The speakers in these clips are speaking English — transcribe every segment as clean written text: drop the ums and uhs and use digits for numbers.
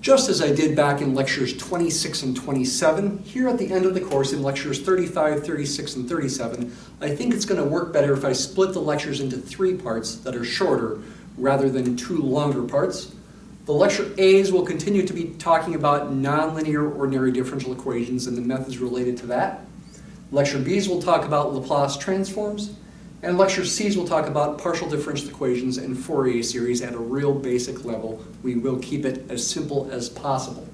Just as I did back in lectures 26 and 27, here at the end of the course in lectures 35, 36, and 37, I think it's going to work better if I split the lectures into 3 parts that are shorter rather than 2 longer parts. The lecture A's will continue to be talking about nonlinear ordinary differential equations and the methods related to that. Lecture B's will talk about Laplace transforms. And lecture C's will talk about partial differential equations and Fourier series at a real basic level. We will keep it as simple as possible.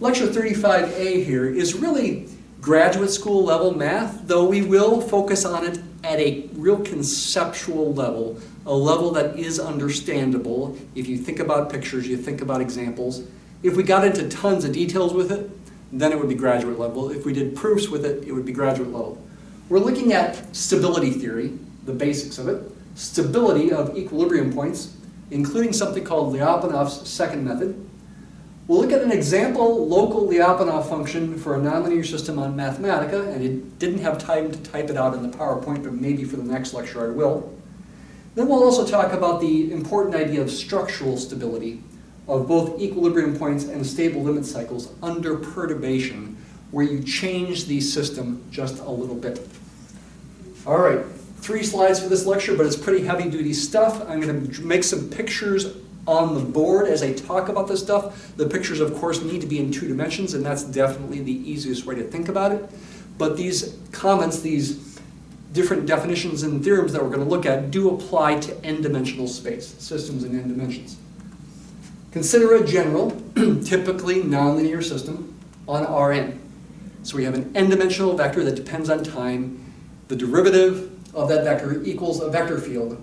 Lecture 35A here is really graduate school level math, though we will focus on it at a real conceptual level, a level that is understandable. If you think about pictures, you think about examples. If we got into tons of details with it, then it would be graduate level. If we did proofs with it, it would be graduate level. We're looking at stability theory, the basics of it, stability of equilibrium points, including something called Lyapunov's second method. We'll look at an example local Lyapunov function for a nonlinear system on Mathematica, and it didn't have time to type it out in the PowerPoint, but maybe for the next lecture I will. Then we'll also talk about the important idea of structural stability of both equilibrium points and stable limit cycles under perturbation, where you change the system just a little bit. All right, 3 slides for this lecture, but it's pretty heavy-duty stuff. I'm going to make some pictures on the board as I talk about this stuff. The pictures, of course, need to be in 2 dimensions, and that's definitely the easiest way to think about it. But these comments, these different definitions and theorems that we're going to look at do apply to n-dimensional space, systems in n dimensions. Consider a general, typically nonlinear system on Rn. So we have an n-dimensional vector that depends on time. The derivative of that vector equals a vector field,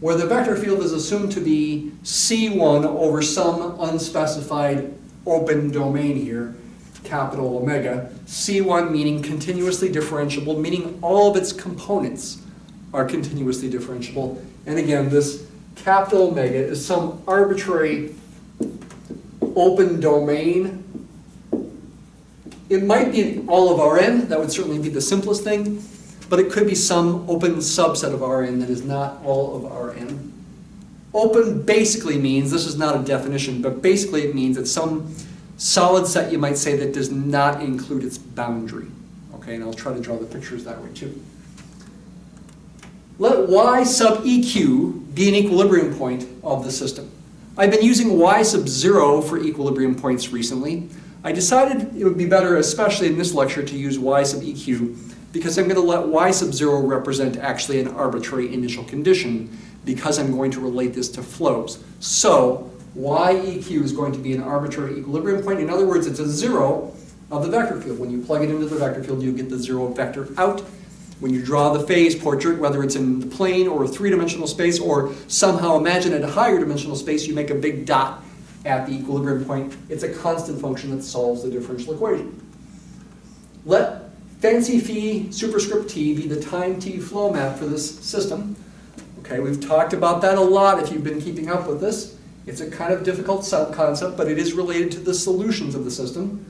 where the vector field is assumed to be C1 over some unspecified open domain here, capital omega. C1 meaning continuously differentiable, meaning all of its components are continuously differentiable. And again, this capital omega is some arbitrary open domain. It might be all of Rn, that would certainly be the simplest thing, but it could be some open subset of Rn that is not all of Rn. Open basically means, this is not a definition, but basically it means it's some solid set, you might say, that does not include its boundary. Okay, and I'll try to draw the pictures that way too. Let y sub eq be an equilibrium point of the system. I've been using y sub 0 for equilibrium points recently. I decided it would be better, especially in this lecture, to use y sub eq because I'm going to let y sub 0 represent actually an arbitrary initial condition because I'm going to relate this to flows. So yeq is going to be an arbitrary equilibrium point. In other words, it's a 0 of the vector field. When you plug it into the vector field, you get the 0 vector out. When you draw the phase portrait, whether it's in the plane or a 3-dimensional space, or somehow imagine at a higher dimensional space, you make a big dot at the equilibrium point. It's a constant function that solves the differential equation. Let fancy phi superscript t be the time t flow map for this system. Okay, we've talked about that a lot if you've been keeping up with this. It's a kind of difficult concept, but it is related to the solutions of the system.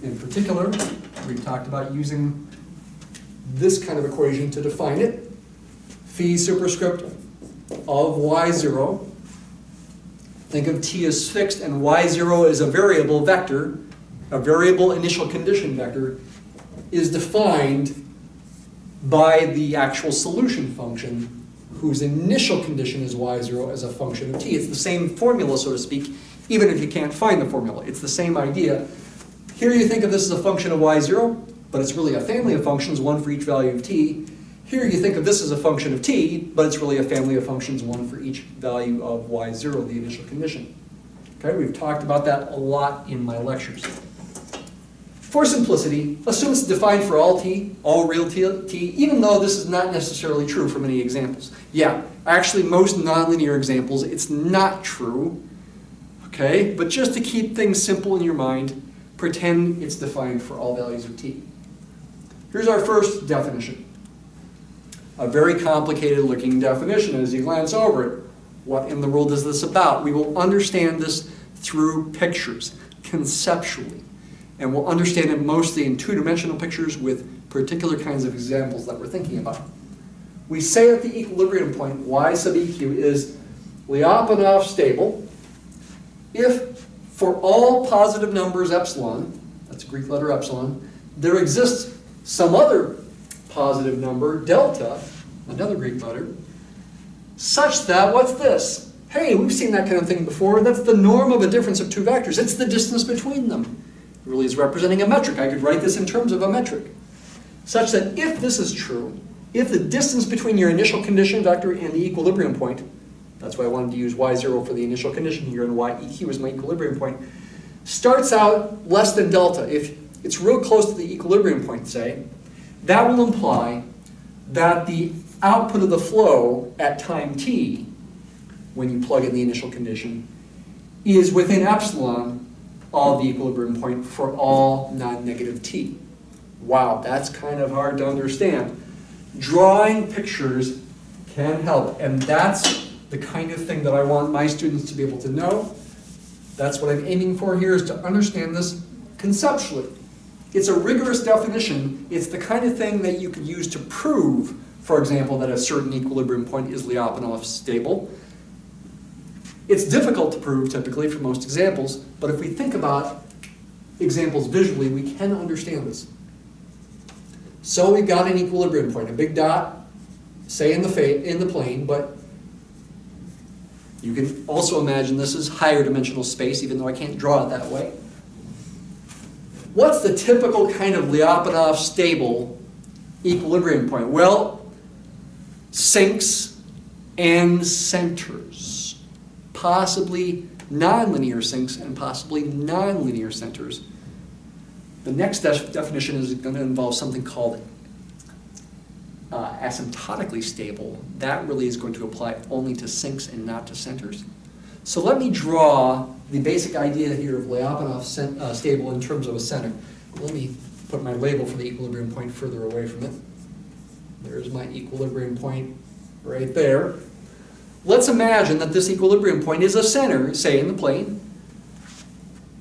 In particular, we've talked about using this kind of equation to define it. Phi superscript of y0. Think of t as fixed, and y0 is a variable vector, a variable initial condition vector, is defined by the actual solution function, whose initial condition is y0 as a function of t. It's the same formula, so to speak, even if you can't find the formula. It's the same idea. Here you think of this as a function of y0, but it's really a family of functions, one for each value of t. Here you think of this as a function of t, but it's really a family of functions, one for each value of y0, the initial condition. Okay, we've talked about that a lot in my lectures. For simplicity, assume it's defined for all t, all real t, even though this is not necessarily true for many examples. Yeah, actually most nonlinear examples, it's not true. Okay, but just to keep things simple in your mind, pretend it's defined for all values of t. Here's our first definition. A very complicated looking definition as you glance over it. What in the world is this about? We will understand this through pictures, conceptually. And we'll understand it mostly in 2-dimensional pictures with particular kinds of examples that we're thinking about. We say at the equilibrium point, y sub eq is Lyapunov stable if for all positive numbers epsilon, that's a Greek letter epsilon, there exists some other positive number, delta, another Greek letter, such that, what's this? Hey, we've seen that kind of thing before. That's the norm of a difference of two vectors. It's the distance between them. It really is representing a metric. I could write this in terms of a metric. Such that if this is true, if the distance between your initial condition vector and the equilibrium point, that's why I wanted to use y0 for the initial condition here and yeq is my equilibrium point, starts out less than delta. If it's real close to the equilibrium point, say, that will imply that the output of the flow at time t, when you plug in the initial condition, is within epsilon of the equilibrium point for all non-negative t. Wow, that's kind of hard to understand. Drawing pictures can help, and that's the kind of thing that I want my students to be able to know. That's what I'm aiming for here, is to understand this conceptually. It's a rigorous definition. It's the kind of thing that you could use to prove, for example, that a certain equilibrium point is Lyapunov stable. It's difficult to prove, typically, for most examples, but if we think about examples visually, we can understand this. So we've got an equilibrium point, a big dot, say in the plane, but you can also imagine this is higher dimensional space, even though I can't draw it that way. What's the typical kind of Lyapunov stable equilibrium point? Well, sinks and centers. Possibly nonlinear sinks and possibly nonlinear centers. The next definition is going to involve something called asymptotically stable. That really is going to apply only to sinks and not to centers. So let me draw the basic idea here of Lyapunov stable in terms of a center. Let me put my label for the equilibrium point further away from it. There's my equilibrium point right there. Let's imagine that this equilibrium point is a center, say in the plane.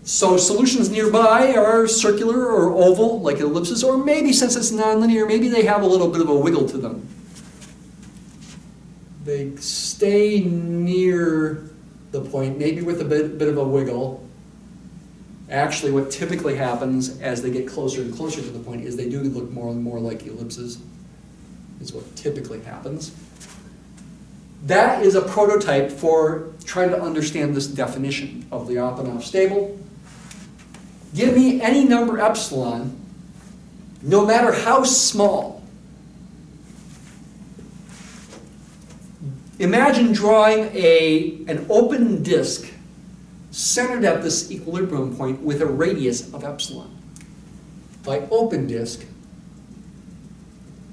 So solutions nearby are circular or oval, like ellipses, or maybe since it's nonlinear, maybe they have a little bit of a wiggle to them. They stay near the point, maybe with a bit of a wiggle. Actually, what typically happens as they get closer and closer to the point is they do look more and more like ellipses, is what typically happens. That is a prototype for trying to understand this definition of Lyapunov stable. Give me any number epsilon, no matter how small. Imagine drawing an open disk centered at this equilibrium point with a radius of epsilon. By open disk,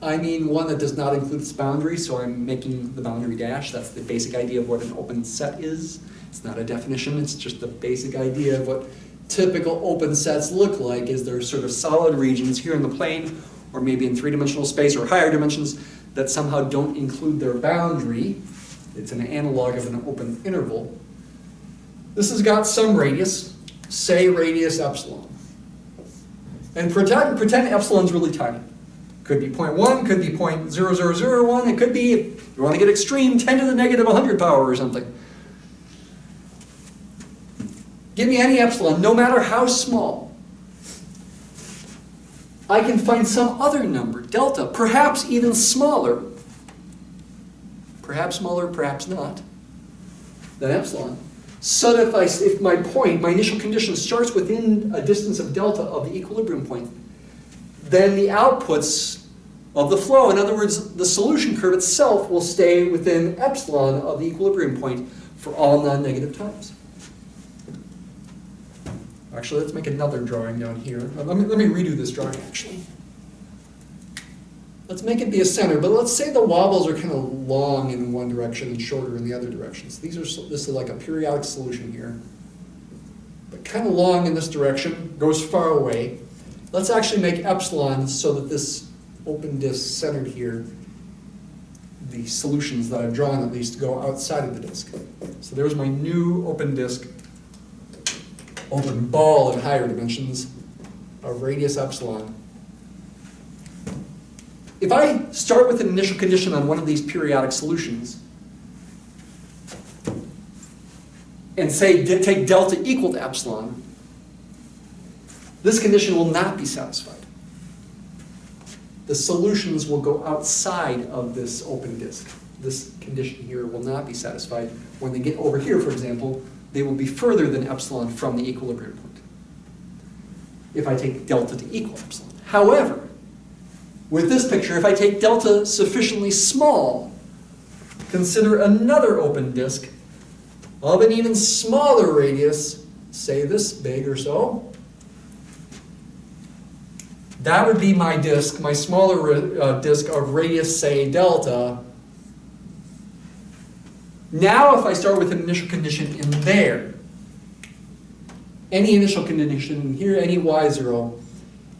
I mean one that does not include its boundary, so I'm making the boundary dash. That's the basic idea of what an open set is. It's not a definition, it's just the basic idea of what typical open sets look like, is there sort of solid regions here in the plane, or maybe in three-dimensional space or higher dimensions, that somehow don't include their boundary. It's an analog of an open interval. This has got some radius, say radius epsilon. And pretend epsilon's really tiny. Could be 0.1, could be 0.0001, it could be, if you want to get extreme, 10 to the negative 100 power or something. Give me any epsilon, no matter how small. I can find some other number, delta, perhaps even smaller. Perhaps smaller, perhaps not, than epsilon. So that if my point, my initial condition starts within a distance of delta of the equilibrium point, then the outputs of the flow, in other words, the solution curve itself, will stay within epsilon of the equilibrium point for all non-negative times. Actually, let's make another drawing down here. Let me redo this drawing, actually. Let's make it be a center, but let's say the wobbles are kind of long in one direction and shorter in the other direction. So this is like a periodic solution here, but kind of long in this direction, goes far away. Let's actually make epsilon so that this open disk centered here, the solutions that I've drawn at least, go outside of the disk. So there's my new open disk, open ball in higher dimensions of radius epsilon. If I start with an initial condition on one of these periodic solutions, and say take delta equal to epsilon, this condition will not be satisfied. The solutions will go outside of this open disk. This condition here will not be satisfied. When they get over here, for example, they will be further than epsilon from the equilibrium point, if I take delta to equal epsilon. However, with this picture, if I take delta sufficiently small, consider another open disk of an even smaller radius, say this big or so. That would be my disk, my smaller disk of radius, say, delta. Now if I start with an initial condition in there, any initial condition in here, any y0,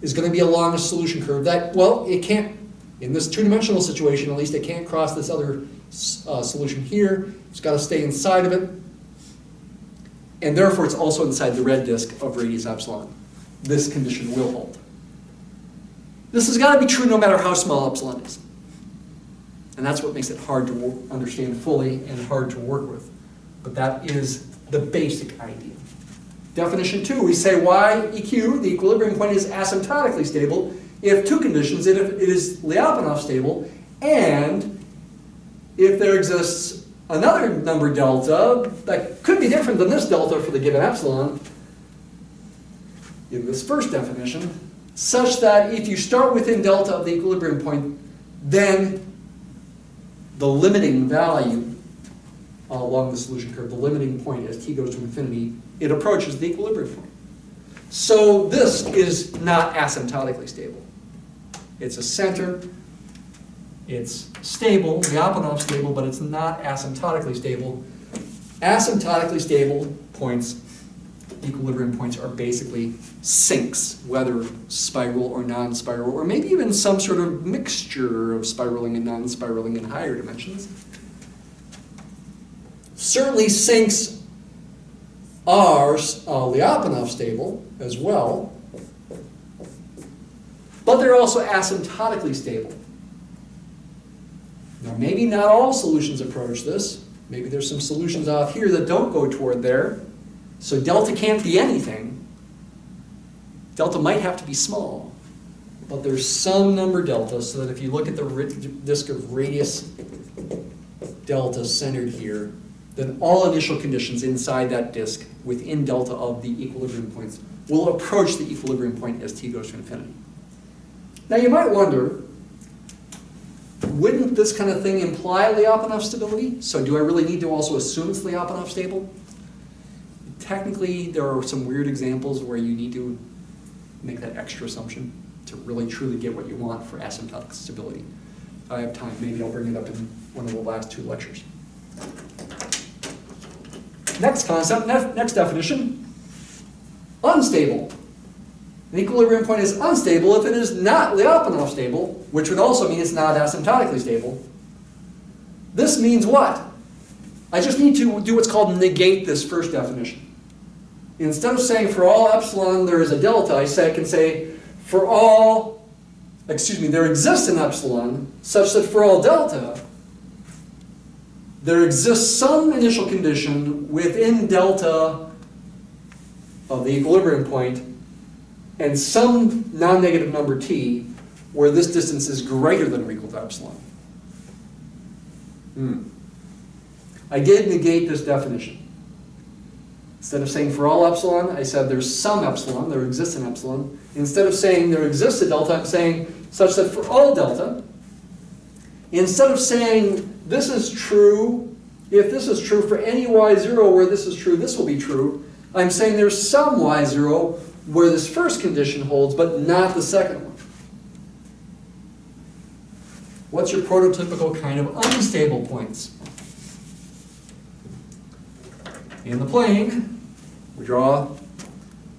is going to be along a solution curve that, well, it can't, in this two-dimensional situation at least, it can't cross this other solution here. It's got to stay inside of it. And therefore it's also inside the red disk of radius epsilon. This condition will hold. This has got to be true no matter how small epsilon is. And that's what makes it hard to understand fully and hard to work with. But that is the basic idea. Definition 2, we say y(eq), the equilibrium point, is asymptotically stable if two conditions: if it is Lyapunov stable, and if there exists another number delta that could be different than this delta for the given epsilon in this first definition, such that if you start within delta of the equilibrium point, then the limiting value along the solution curve, the limiting point as t goes to infinity, it approaches the equilibrium point. So this is not asymptotically stable. It's a center, it's stable, Lyapunov stable, but it's not asymptotically stable. Asymptotically stable points, equilibrium points, are basically sinks, whether spiral or non-spiral, or maybe even some sort of mixture of spiraling and non-spiraling in higher dimensions. Certainly sinks are Lyapunov stable as well, but they're also asymptotically stable. Now maybe not all solutions approach this. Maybe there's some solutions out here that don't go toward there. So delta can't be anything. Delta might have to be small, but there's some number delta, so that if you look at the disk of radius delta centered here, then all initial conditions inside that disk within delta of the equilibrium points will approach the equilibrium point as t goes to infinity. Now you might wonder, wouldn't this kind of thing imply Lyapunov stability? So do I really need to also assume it's Lyapunov stable? Technically, there are some weird examples where you need to make that extra assumption to really truly get what you want for asymptotic stability. If I have time, maybe I'll bring it up in one of the last 2 lectures. Next concept, next definition, unstable. An equilibrium point is unstable if it is not Lyapunov stable, which would also mean it's not asymptotically stable. This means what? I just need to do what's called negate this first definition. Instead of saying for all epsilon there is a delta, I can say for all, there exists an epsilon such that for all delta, there exists some initial condition within delta of the equilibrium point and some non-negative number t where this distance is greater than or equal to epsilon. I did negate this definition. Instead of saying for all epsilon, I said there's some epsilon, there exists an epsilon. Instead of saying there exists a delta, I'm saying such that for all delta, instead of saying this is true, if this is true for any y0 where this is true, this will be true, I'm saying there's some y0 where this first condition holds, but not the second one. What's your prototypical kind of unstable points? In the plane, we draw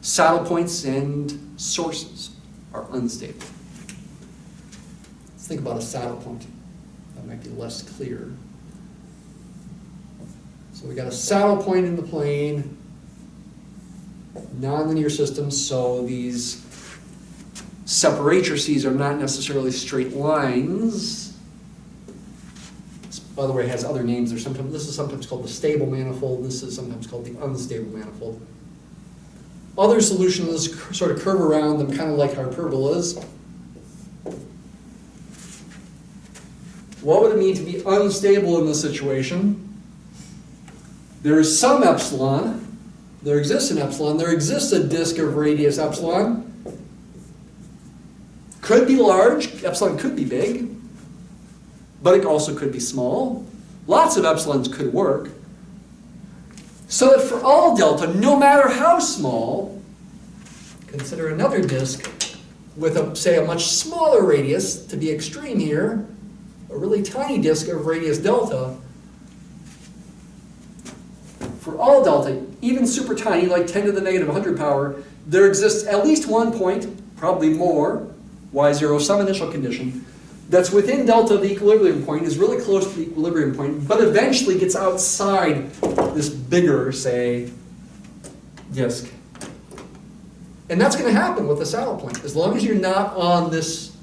saddle points and sources are unstable. Let's think about a saddle point. That might be less clear. So we got a saddle point in the plane, nonlinear systems, so these separatrices are not necessarily straight lines. by the way, has other names. This is sometimes called the stable manifold. This is sometimes called the unstable manifold. Other solutions sort of curve around them, kind of like hyperbolas. What would it mean to be unstable in this situation? There is some epsilon. There exists an epsilon. There exists a disk of radius epsilon. Could be large. Epsilon could be big. But it also could be small. Lots of epsilons could work. So that for all delta, no matter how small, consider another disk with, say, a much smaller radius, to be extreme here, a really tiny disk of radius delta. For all delta, even super tiny, like 10 to the negative 100 power, there exists at least one point, probably more, y0, some initial condition, that's within delta of the equilibrium point, is really close to the equilibrium point, but eventually gets outside this bigger, say, disk. And that's going to happen with the saddle point. As long as you're not on this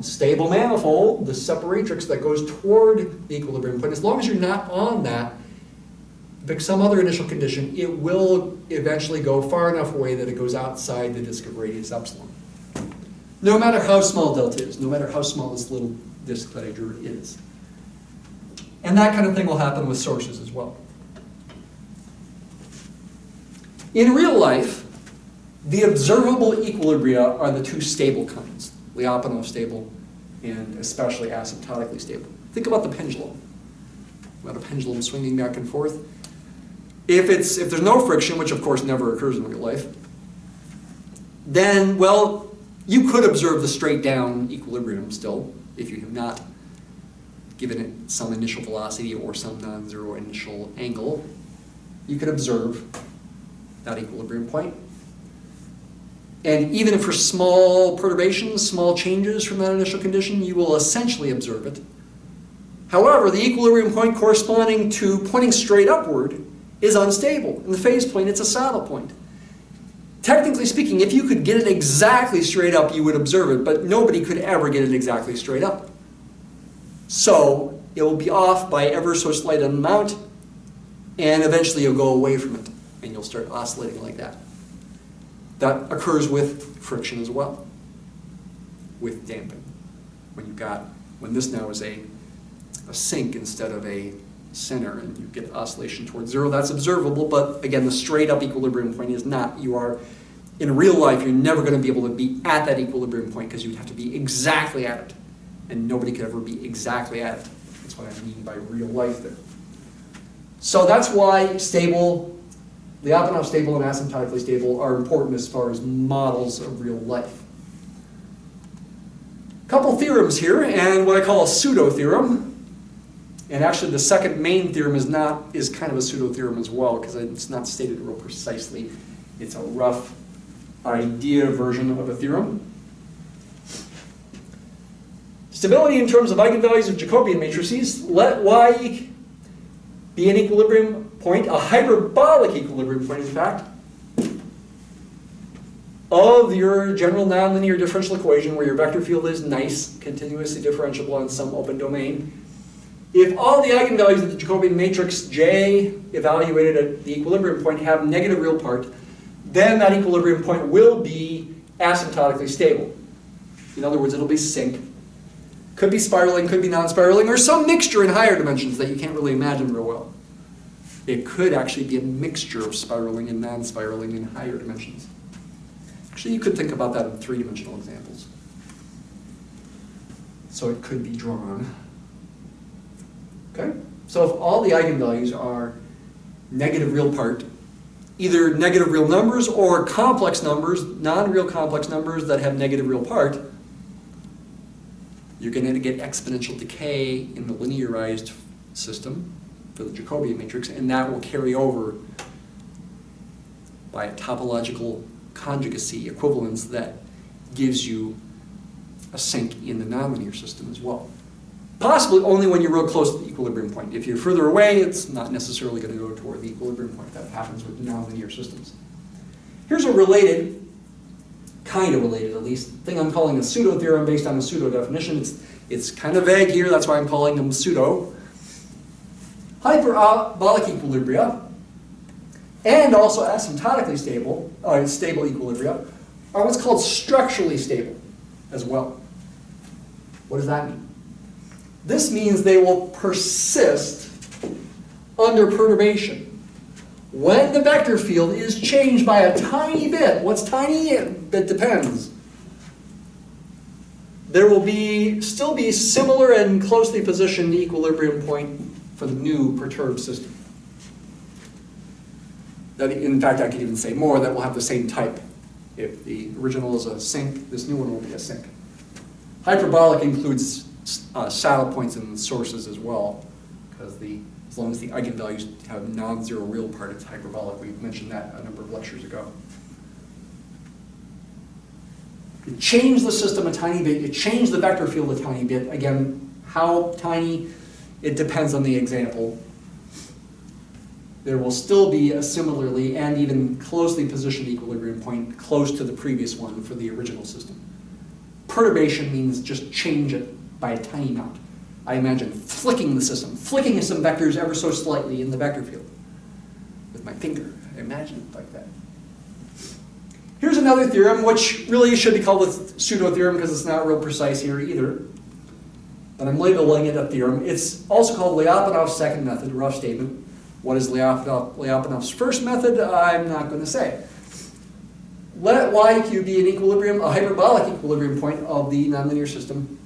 stable manifold, the separatrix that goes toward the equilibrium point, as long as you're not on that, pick some other initial condition, it will eventually go far enough away that it goes outside the disk of radius epsilon. No matter how small delta is, no matter how small this little disk that I drew is. And that kind of thing will happen with sources as well. In real life, the observable equilibria are the two stable kinds, Lyapunov stable and especially asymptotically stable. Think about the pendulum. About a pendulum swinging back and forth. If there's no friction, which of course never occurs in real life, then, well, you could observe the straight down equilibrium still, if you have not given it some initial velocity or some non-zero initial angle. You could observe that equilibrium point. And even if for small perturbations, small changes from that initial condition, you will essentially observe it. However, the equilibrium point corresponding to pointing straight upward is unstable. In the phase plane, it's a saddle point. Technically speaking, if you could get it exactly straight up, you would observe it, but nobody could ever get it exactly straight up. So it will be off by ever so slight an amount, and eventually you'll go away from it, and you'll start oscillating like that. That occurs with friction as well, with damping. When this now is a sink instead of a center, and you get oscillation towards zero, that's observable, but again, the straight up equilibrium point is not. In real life, you're never going to be able to be at that equilibrium point because you'd have to be exactly at it, and nobody could ever be exactly at it. That's what I mean by real life there. So that's why stable, Lyapunov stable and asymptotically stable are important as far as models of real life. A couple theorems here, and what I call a pseudo-theorem. And actually the second main theorem is kind of a pseudo-theorem as well, because it's not stated real precisely. It's a rough idea version of a theorem. Stability in terms of eigenvalues of Jacobian matrices. Let y be an equilibrium point, a hyperbolic equilibrium point, in fact, of your general nonlinear differential equation where your vector field is nice, continuously differentiable on some open domain. If all the eigenvalues of the Jacobian matrix J evaluated at the equilibrium point have negative real part, then that equilibrium point will be asymptotically stable. In other words, it'll be sync. Could be spiraling, could be non-spiraling, or some mixture in higher dimensions that you can't really imagine real well. It could actually be a mixture of spiraling and non-spiraling in higher dimensions. Actually, you could think about that in three-dimensional examples. So it could be drawn. Okay? So if all the eigenvalues are negative real part, either negative real numbers or complex numbers, non-real complex numbers that have negative real part, you're going to get exponential decay in the linearized system for the Jacobian matrix, and that will carry over by a topological conjugacy equivalence that gives you a sink in the nonlinear system as well. Possibly only when you're real close to the equilibrium point. If you're further away, it's not necessarily going to go toward the equilibrium point. That happens with nonlinear systems. Here's a related, kind of related at least, thing I'm calling a pseudo-theorem based on a pseudo-definition. It's kind of vague here, that's why I'm calling them pseudo. Hyperbolic equilibria, and also asymptotically stable, stable equilibria, are what's called structurally stable as well. What does that mean? This means they will persist under perturbation. When the vector field is changed by a tiny bit, what's tiny? It depends. There will still be similar and closely positioned equilibrium point for the new perturbed system. In fact, I could even say more, that will have the same type. If the original is a sink, this new one will be a sink. Hyperbolic includes saddle points and sources as well, because as long as the eigenvalues have non-zero real part, it's hyperbolic. We mentioned that a number of lectures ago. You change the system a tiny bit, you change the vector field a tiny bit. Again, how tiny, it depends on the example. There will still be a similarly and even closely positioned equilibrium point close to the previous one for the original system. Perturbation means just change it by a tiny amount. I imagine flicking the system, flicking some vectors ever so slightly in the vector field with my finger. I imagine it like that. Here's another theorem, which really should be called a pseudo-theorem because it's not real precise here either. But I'm labeling it a theorem. It's also called Lyapunov's second method, rough statement. What is Lyapunov's first method? I'm not going to say. Let YQ be an equilibrium, a hyperbolic equilibrium point of the nonlinear system.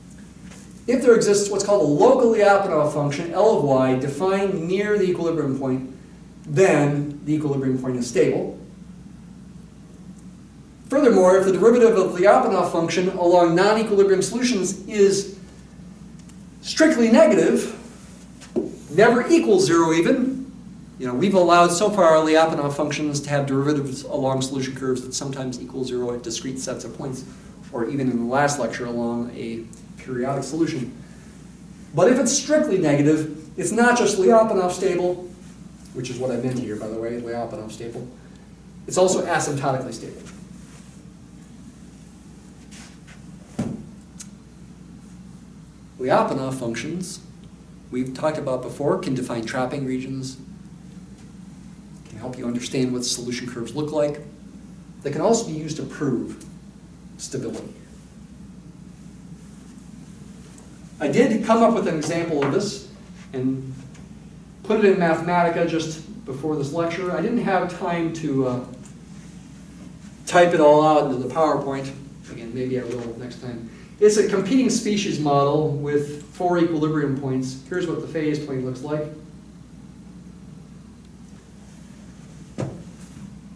If there exists what's called a local Lyapunov function, L of y, defined near the equilibrium point, then the equilibrium point is stable. Furthermore, if the derivative of the Lyapunov function along non-equilibrium solutions is strictly negative, never equals zero even, we've allowed so far our Lyapunov functions to have derivatives along solution curves that sometimes equal zero at discrete sets of points, or even in the last lecture along a periodic solution. But if it's strictly negative, it's not just Lyapunov stable, which is what I meant here, by the way, Lyapunov stable. It's also asymptotically stable. Lyapunov functions, we've talked about before, can define trapping regions, can help you understand what solution curves look like. They can also be used to prove stability. I did come up with an example of this and put it in Mathematica just before this lecture. I didn't have time to type it all out into the PowerPoint. Again, maybe I will next time. It's a competing species model with 4 equilibrium points. Here's what the phase plane looks like.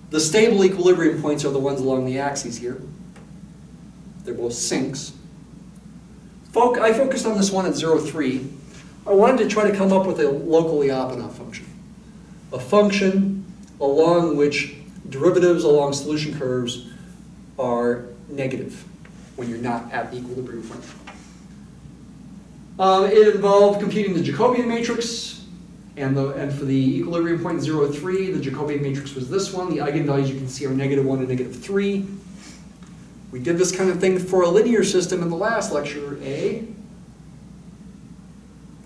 The stable equilibrium points are the ones along the axes here. They're both sinks. I focused on this one at 0, 3. I wanted to try to come up with a local Lyapunov function. A function along which derivatives along solution curves are negative when you're not at the equilibrium point. It involved computing the Jacobian matrix, and for the equilibrium point 0, 3, the Jacobian matrix was this one. The eigenvalues you can see are -1 and -3. We did this kind of thing for a linear system in the last lecture, A.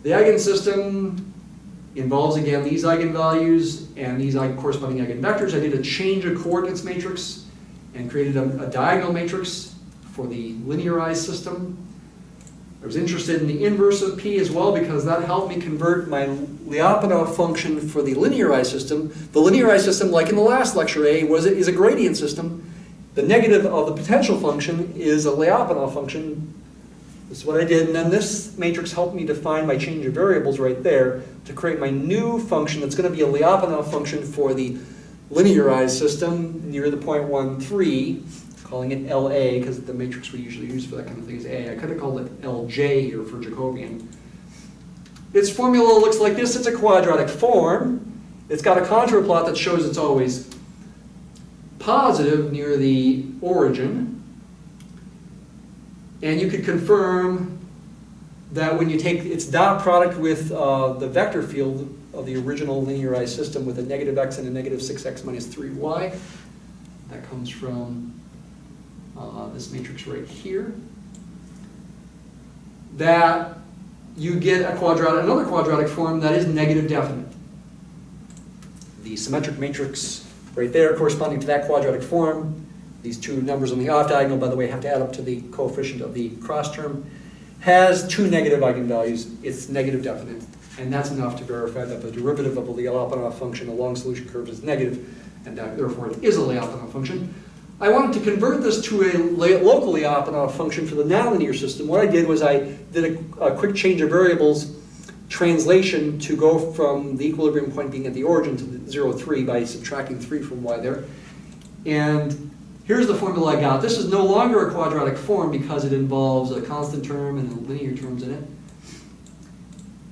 The eigensystem involves, again, these eigenvalues and these corresponding eigenvectors. I did a change of coordinates matrix and created a diagonal matrix for the linearized system. I was interested in the inverse of P as well because that helped me convert my Lyapunov function for the linearized system. The linearized system, like in the last lecture, A, is a gradient system. The negative of the potential function is a Lyapunov function. This is what I did, and then this matrix helped me define my change of variables right there to create my new function that's going to be a Lyapunov function for the linearized system near the point 1, 3, calling it LA because the matrix we usually use for that kind of thing is A. I could have called it LJ here for Jacobian. Its formula looks like this. It's a quadratic form. It's got a contour plot that shows it's always positive near the origin. And you could confirm that when you take its dot product with the vector field of the original linearized system with a -x and a -6x minus 3y, that comes from this matrix right here. that you get another quadratic form that is negative definite. The symmetric matrix right there corresponding to that quadratic form, these two numbers on the off diagonal, by the way, have to add up to the coefficient of the cross term, has two negative eigenvalues. It's negative definite. And that's enough to verify that the derivative of a Lyapunov function along solution curves is negative, and that therefore it is a Lyapunov function. I wanted to convert this to a local Lyapunov function for the nonlinear system. What I did was I did a quick change of variables translation to go from the equilibrium point being at the origin to the 0, 3 by subtracting 3 from y there. And here's the formula I got. This is no longer a quadratic form because it involves a constant term and linear terms in it.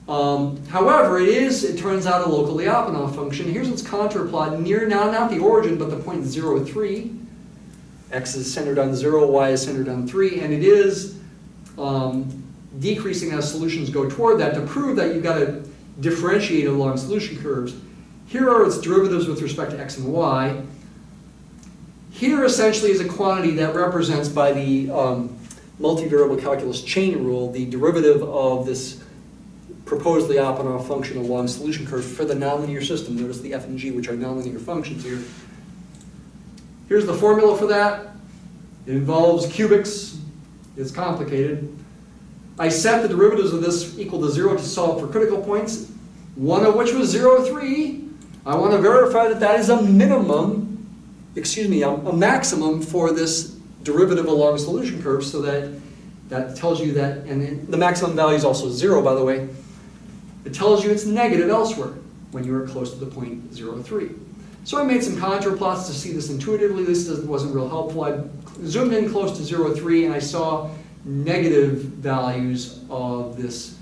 However, it turns out a local Lyapunov function. Here's its contour plot near, now not the origin, but the point 0, 3. X is centered on 0, y is centered on 3, and it is decreasing as solutions go toward that. To prove that, you've got to differentiate along solution curves. Here are its derivatives with respect to x and y. Here essentially is a quantity that represents, by the multivariable calculus chain rule, the derivative of this proposed Lyapunov function along solution curves for the nonlinear system. Notice the f and g, which are nonlinear functions here. Here's the formula for that. It involves cubics. It's complicated. I set the derivatives of this equal to 0 to solve for critical points, one of which was 0, 3. I want to verify that that is a minimum, a maximum for this derivative along solution curves, so that tells you that, and the maximum value is also 0, by the way. It tells you it's negative elsewhere when you are close to the point 0, 3. So I made some contour plots to see this intuitively. This wasn't real helpful. I zoomed in close to 0, 3, and I saw negative values of this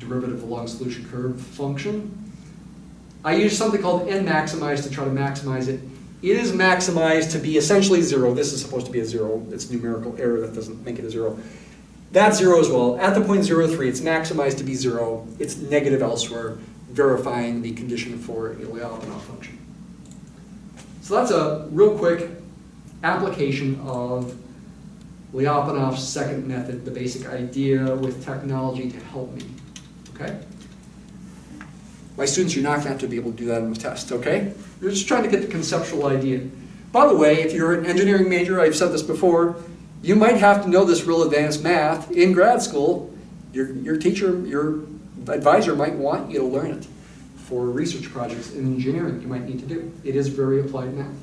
derivative along solution curve function. I used something called n-maximize to try to maximize it. It is maximized to be essentially 0. This is supposed to be a 0. It's numerical error that doesn't make it a 0. That's 0 as well. At the point 0, 3, it's maximized to be 0. It's negative elsewhere, verifying the condition for a Lyapunov function. So that's a real quick application of Lyapunov's second method, the basic idea with technology to help me. Okay? My students, you're not going to have to be able to do that in the test, okay? You're just trying to get the conceptual idea. By the way, if you're an engineering major, I've said this before, you might have to know this real advanced math in grad school. Your teacher, your advisor might want you to learn it for research projects in engineering you might need to do. It is very applied math.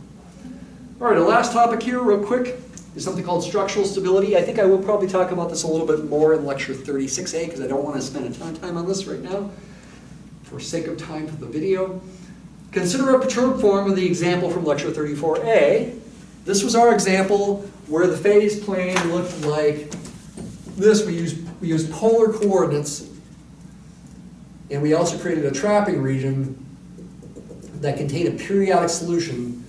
All right, the last topic here, real quick, is something called structural stability. I think I will probably talk about this a little bit more in lecture 36A because I don't want to spend a ton of time on this right now for sake of time for the video. Consider a perturbed form of the example from lecture 34A. This was our example where the phase plane looked like this. We used polar coordinates, and we also created a trapping region that contained a periodic solution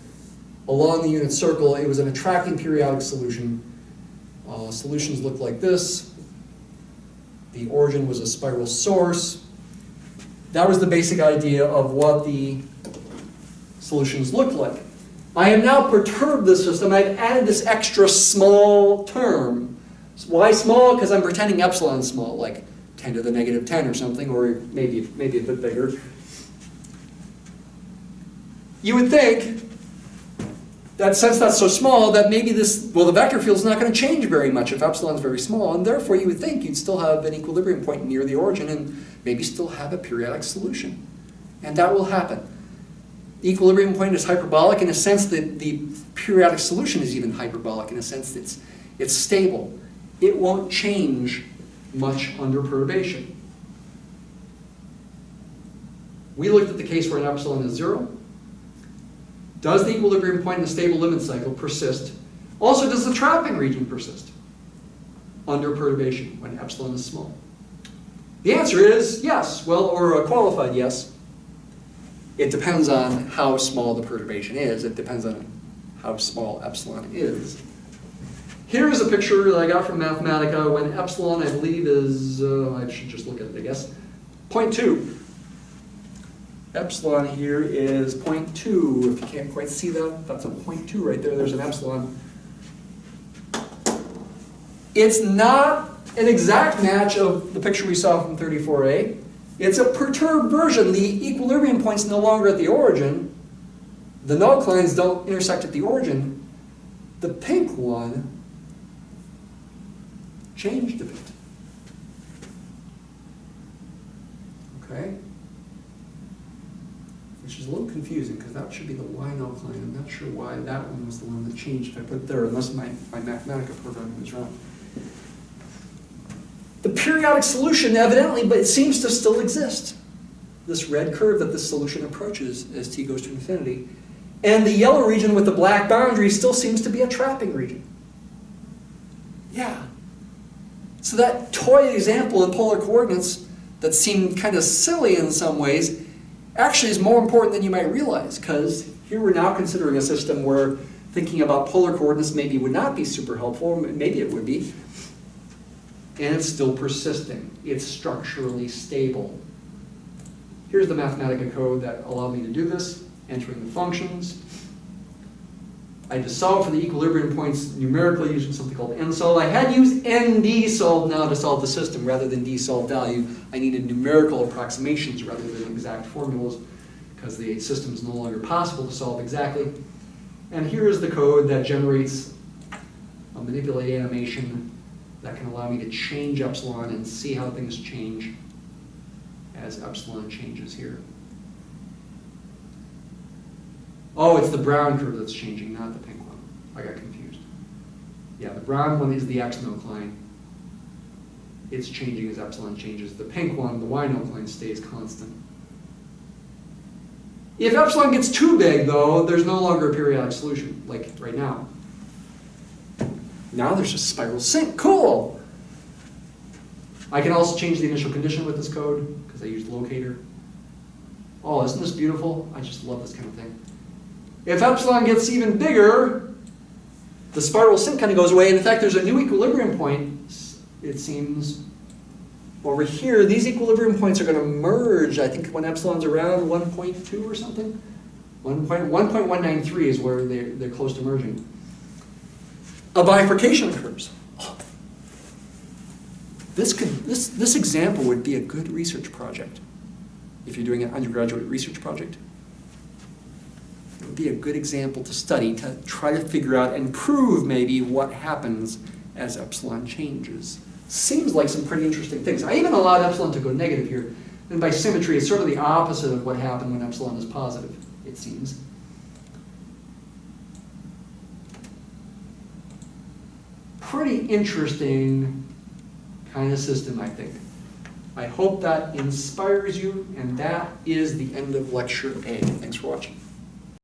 along the unit circle. It was an attracting periodic solution. Solutions looked like this. The origin was a spiral source. That was the basic idea of what the solutions looked like. I have now perturbed the system. I've added this extra small term. Why small? Because I'm pretending epsilon is small, like 10 to the negative 10 or something, or maybe a bit bigger. You would think that since that's so small, that maybe the vector field is not going to change very much if epsilon is very small, and therefore you would think you'd still have an equilibrium point near the origin and maybe still have a periodic solution. And that will happen. The equilibrium point is hyperbolic in a sense that the periodic solution is even hyperbolic in a sense that it's stable. It won't change much under perturbation. We looked at the case where an epsilon is 0. Does the equilibrium point in the stable limit cycle persist? Also, does the trapping region persist under perturbation when epsilon is small? The answer is yes, well, or a qualified yes. It depends on how small the perturbation is. It depends on how small epsilon is. Here is a picture that I got from Mathematica when epsilon, I believe, is, I should just look at it, I guess, 0.2. Epsilon here is 0.2. If you can't quite see that, that's a 0.2 right there. There's an epsilon. It's not an exact match of the picture we saw from 34a. It's a perturbed version. The equilibrium point's no longer at the origin. The null-clines don't intersect at the origin. The pink one changed a bit. Okay? Which is a little confusing because that should be the y null-cline. I'm not sure why that one was the one that changed if I put it there, unless my Mathematica programming was wrong. The periodic solution, evidently, but it seems to still exist. This red curve that this solution approaches as t goes to infinity. And the yellow region with the black boundary still seems to be a trapping region. Yeah. So that toy example in polar coordinates that seemed kind of silly in some ways actually is more important than you might realize, because here we're now considering a system where thinking about polar coordinates maybe would not be super helpful, maybe it would be. And it's still persisting. It's structurally stable. Here's the Mathematica code that allowed me to do this, entering the functions. I just solved for the equilibrium points numerically using something called nsolve. I had to use ndsolve now to solve the system rather than dsolve value. I needed numerical approximations rather than exact formulas because the system is no longer possible to solve exactly. And here is the code that generates a manipulate animation that can allow me to change epsilon and see how things change as epsilon changes here. Oh, it's the brown curve that's changing, not the pink one. I got confused. Yeah, the brown one is the x null-cline. It's changing as epsilon changes. The pink one, the y null-cline, stays constant. If epsilon gets too big, though, there's no longer a periodic solution, like right now. Now there's just spiral sink. Cool! I can also change the initial condition with this code, because I used locator. Oh, isn't this beautiful? I just love this kind of thing. If epsilon gets even bigger, the spiral sink kind of goes away. And in fact, there's a new equilibrium point, it seems, over here. These equilibrium points are going to merge, I think, when epsilon's around 1.2 or something. 1.193 is where they're close to merging. A bifurcation occurs. Oh. This example would be a good research project. If you're doing an undergraduate research project, it would be a good example to study, to try to figure out and prove maybe what happens as epsilon changes. Seems like some pretty interesting things. I even allowed epsilon to go negative here. And by symmetry, it's sort of the opposite of what happened when epsilon is positive, it seems. Pretty interesting kind of system, I think. I hope that inspires you, and that is the end of lecture A. Thanks for watching.